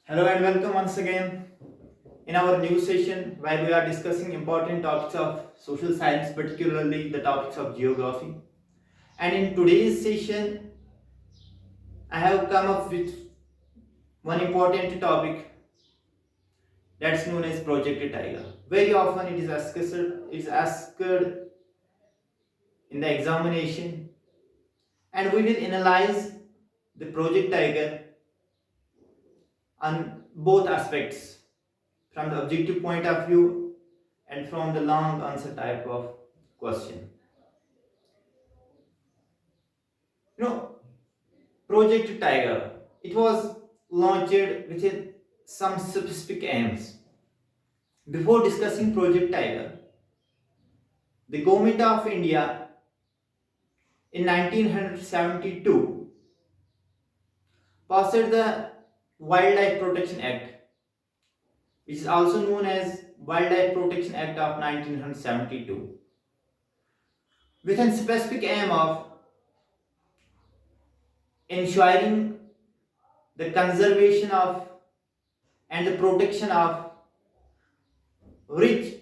Hello and welcome once again in our new session where we are discussing important topics of social science, particularly the topics of geography. And in today's session, I have come up with one important topic that's known as Project Tiger. Very often it is asked in the examination, and we will analyze the Project Tiger on both aspects from the objective point of view and from the long answer type of question. You know, Project Tiger, it was launched with some specific aims. Before discussing Project Tiger, the government of India in 1972 passed the Wildlife Protection Act, which is also known as Wildlife Protection Act of 1972, with a specific aim of ensuring the conservation of and the protection of rich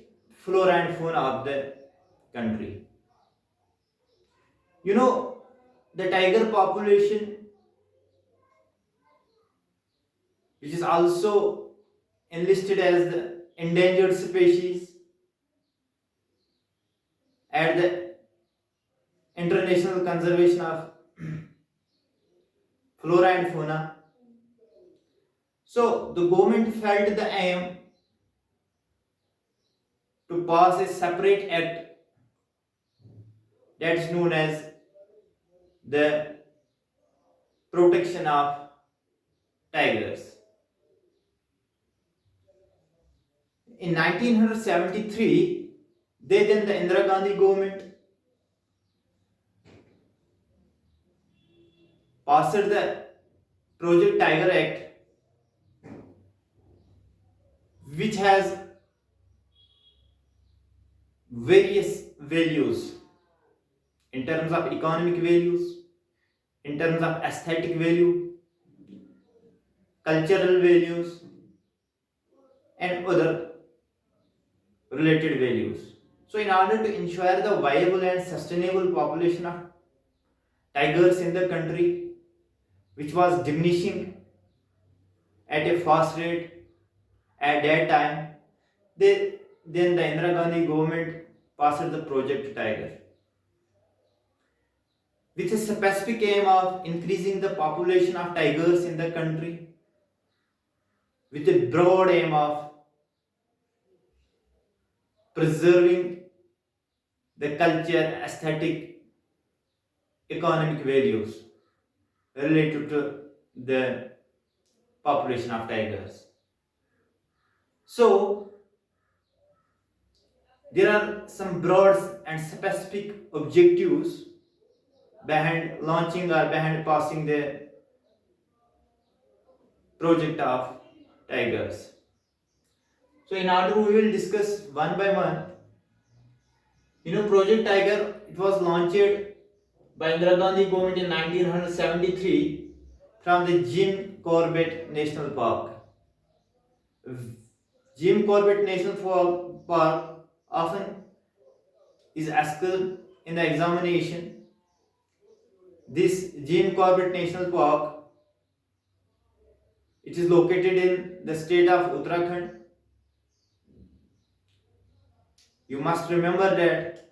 flora and fauna of the country. You know, the tiger population, which is also enlisted as the endangered species at the International Conservation of Flora and Fauna. So, the government felt the aim to pass a separate act that's known as the protection of tigers. In 1973, the Indira Gandhi government passed the Project Tiger Act, which has various values in terms of economic values, in terms of aesthetic value, cultural values, and other related values. So, in order to ensure the viable and sustainable population of tigers in the country, which was diminishing at a fast rate at that time, then the Indira Gandhi government passed the Project Tiger with a specific aim of increasing the population of tigers in the country, with a broad aim of preserving the culture, aesthetic, economic values related to the population of tigers. So, there are some broad and specific objectives behind launching or behind passing the project of tigers. So, in order, we will discuss one by one. Project Tiger, it was launched by Indira Gandhi government in 1973 from the Jim Corbett National Park. Jim Corbett National Park often is asked in the examination. This Jim Corbett National Park, it is located in the state of Uttarakhand. You must remember that.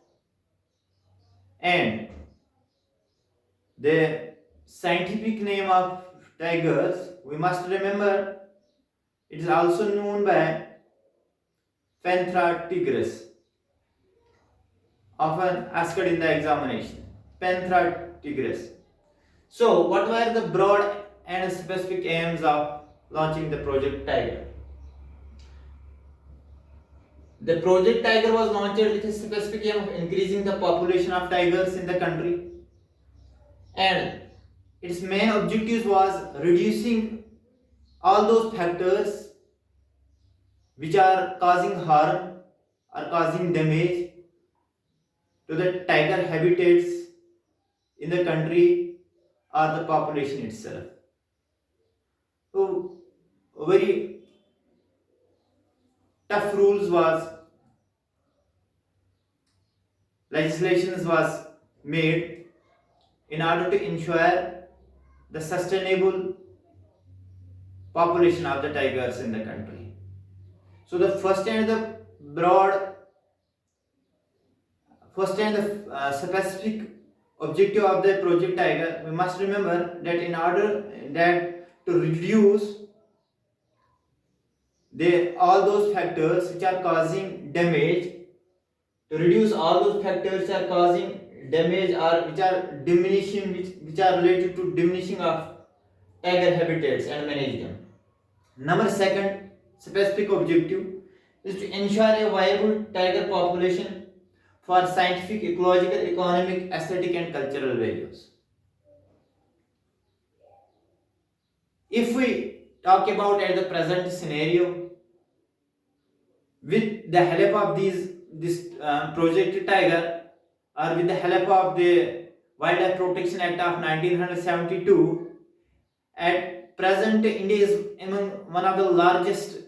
And the scientific name of tigers, we must remember, it is also known by Panthera tigris, often asked in the examination. Panthera tigris. So, what were the broad and specific aims of launching the Project Tiger? The Project Tiger was launched with a specific aim of increasing the population of tigers in the country, and its main objectives was reducing all those factors which are causing harm or causing damage to the tiger habitats in the country or the population itself. So, very tough rules was legislations was made in order to ensure the sustainable population of the tigers in the country. So the broad first and the specific objective of the project tiger, we must remember that in order that to reduce all those factors which are causing damage, to reduce all those factors which are causing damage or which are diminishing, which are related to diminishing of tiger habitats, and manage them. Number second specific objective is to ensure a viable tiger population for scientific, ecological, economic, aesthetic, and cultural values. If we talk about at the present scenario, with the help of this Project Tiger, or with the help of the Wildlife Protection Act of 1972, at present India is among one of the largest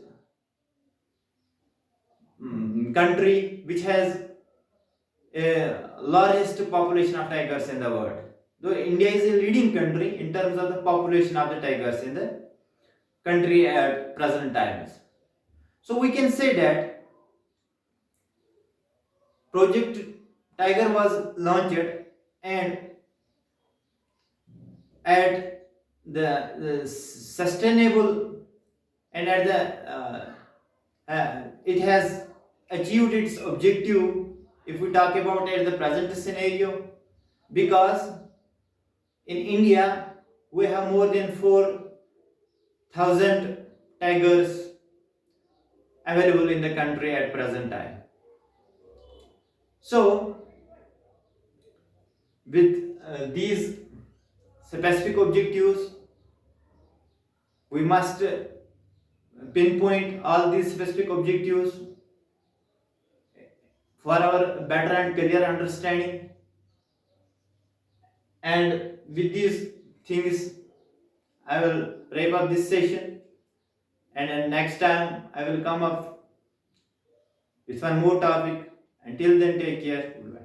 country which has a largest population of tigers in the world. Though India is a leading country in terms of the population of the tigers in the country at present times. So we can say that Project Tiger was launched, and at the sustainable, and at it has achieved its objective if we talk about at the present scenario, because in India we have more than 4,000 tigers available in the country at present time. So with these specific objectives, we must pinpoint all these specific objectives for our better and clear understanding. And with these things, I will wrap up this session, and then next time I will come up with one more topic. Until then, take care. Goodbye.